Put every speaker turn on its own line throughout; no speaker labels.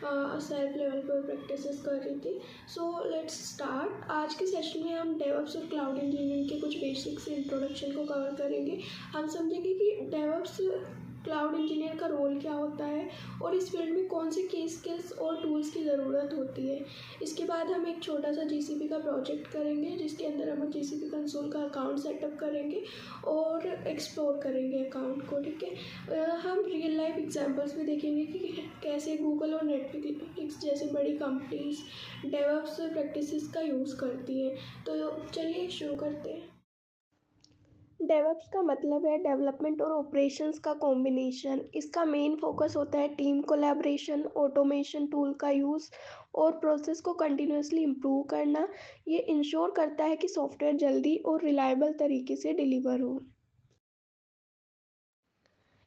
Self level पर practices कर रही थी। So let's start. आज के सेशन में हम डेवऑप्स और क्लाउड इंजीनियरिंग के कुछ बेसिक्स इंट्रोडक्शन को कवर करेंगे। हम समझेंगे कि डेवऑप्स क्लाउड इंजीनियर का रोल क्या होता है और इस फील्ड में कौन से की स्किल्स और टूल्स की ज़रूरत होती है। इसके बाद हम एक छोटा सा GCP का प्रोजेक्ट करेंगे जिसके अंदर हम GCP कंसोल का अकाउंट सेटअप करेंगे और एक्सप्लोर करेंगे अकाउंट को। ठीक है, हम रियल लाइफ एग्जांपल्स भी देखेंगे कि कैसे गूगल और नेटफ्लिक्स जैसे बड़ी कंपनीज डेवऑप्स प्रैक्टिसेस का यूज़ करती हैं। तो चलिए शुरू करते हैं। डेवऑप्स का मतलब है डेवलपमेंट और ऑपरेशंस का कॉम्बिनेशन। इसका मेन फोकस होता है टीम कोलैबोरेशन, ऑटोमेशन टूल का यूज़ और प्रोसेस को कंटिन्यूसली इम्प्रूव करना। ये इंश्योर करता है कि सॉफ्टवेयर जल्दी और रिलायबल तरीके से डिलीवर हो।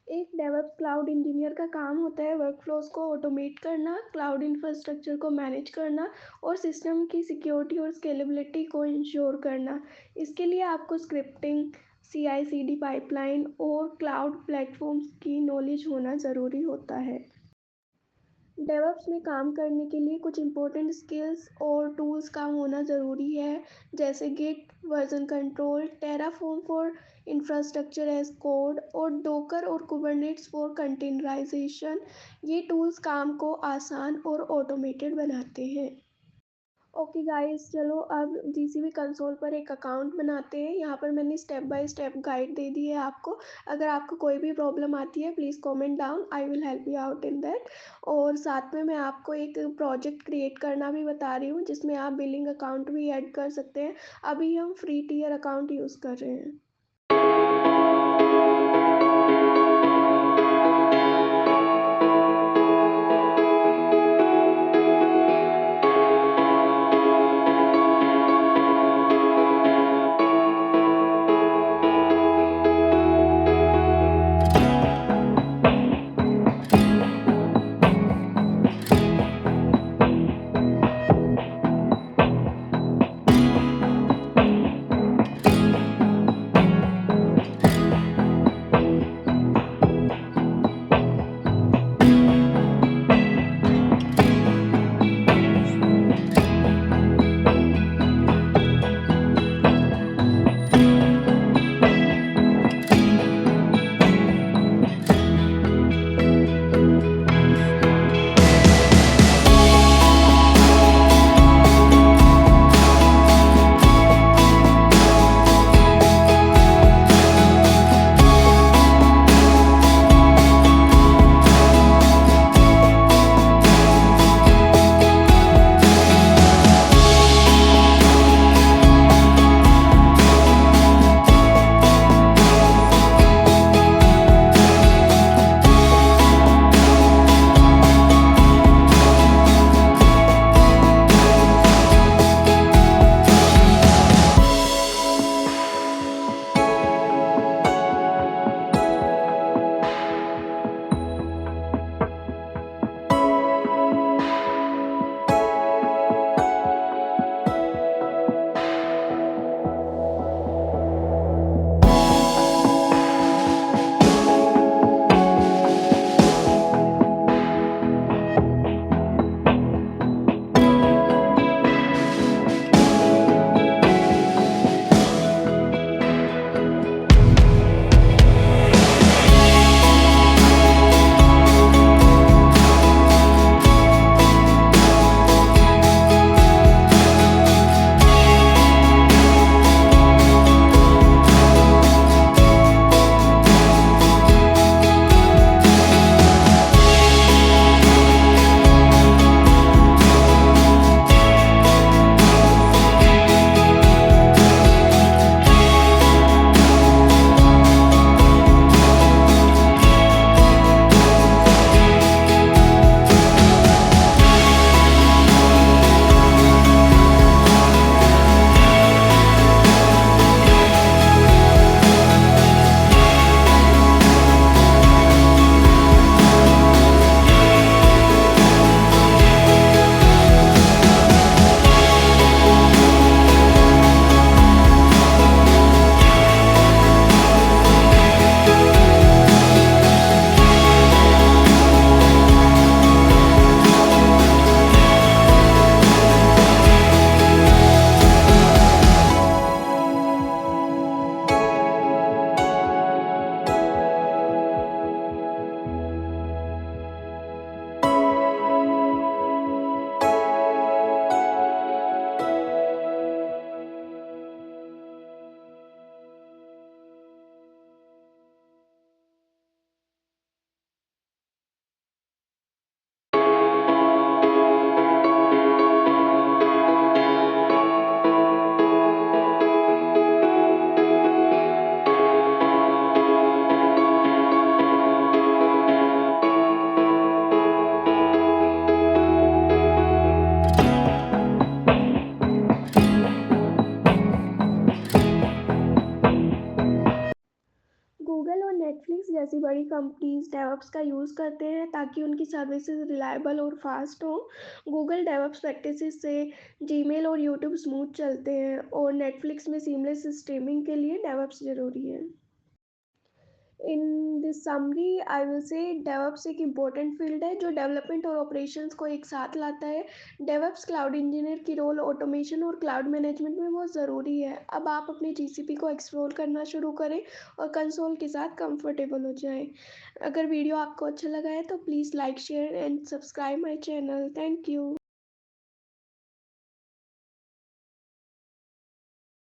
एक डेवऑप्स क्लाउड इंजीनियर का काम होता है वर्कफ्लोज को ऑटोमेट करना, क्लाउड इंफ्रास्ट्रक्चर को मैनेज करना और सिस्टम की सिक्योरिटी और स्केलेबिलिटी को इंश्योर करना। इसके लिए आपको स्क्रिप्टिंग, CI/CD पाइपलाइन और क्लाउड प्लेटफॉर्म्स की नॉलेज होना ज़रूरी होता है। डेवऑप्स में काम करने के लिए कुछ इंपॉर्टेंट स्किल्स और टूल्स का होना ज़रूरी है, जैसे git, version control, Terraform for infrastructure as code और डोकर और कुबरनेट्स फॉर कंटेनराइजेशन। ये टूल्स काम को आसान और ऑटोमेटेड बनाते हैं। ओके गाइस, चलो अब GCP कंसोल पर एक अकाउंट बनाते हैं। यहाँ पर मैंने स्टेप बाय स्टेप गाइड दे दी है आपको। अगर आपको कोई भी प्रॉब्लम आती है please comment down, I will help you out in that. और साथ में मैं आपको एक प्रोजेक्ट क्रिएट करना भी बता रही हूँ जिसमें आप बिलिंग अकाउंट भी ऐड कर सकते हैं। अभी हम फ्री टियर अकाउंट यूज़ कर रहे हैं। जैसी बड़ी कंपनीज डेवऑप्स का यूज़ करते हैं ताकि उनकी सर्विसेज रिलायबल और फास्ट हो। गूगल डेवऑप्स प्रैक्टिसेस से जीमेल और यूट्यूब स्मूथ चलते हैं और नेटफ्लिक्स में सीमलेस स्ट्रीमिंग के लिए डेवऑप्स ज़रूरी है। In this summary I will say DevOps एक इम्पोर्टेंट फील्ड है जो डेवलपमेंट और ऑपरेशंस को एक साथ लाता है। डेवऑप्स क्लाउड इंजीनियर की रोल ऑटोमेशन और क्लाउड मैनेजमेंट में बहुत ज़रूरी है। अब आप अपने जीसीपी को एक्सप्लोर करना शुरू करें और कंसोल के साथ कंफर्टेबल हो जाएं। अगर वीडियो आपको अच्छा लगा है तो please like share and subscribe my channel. Thank you.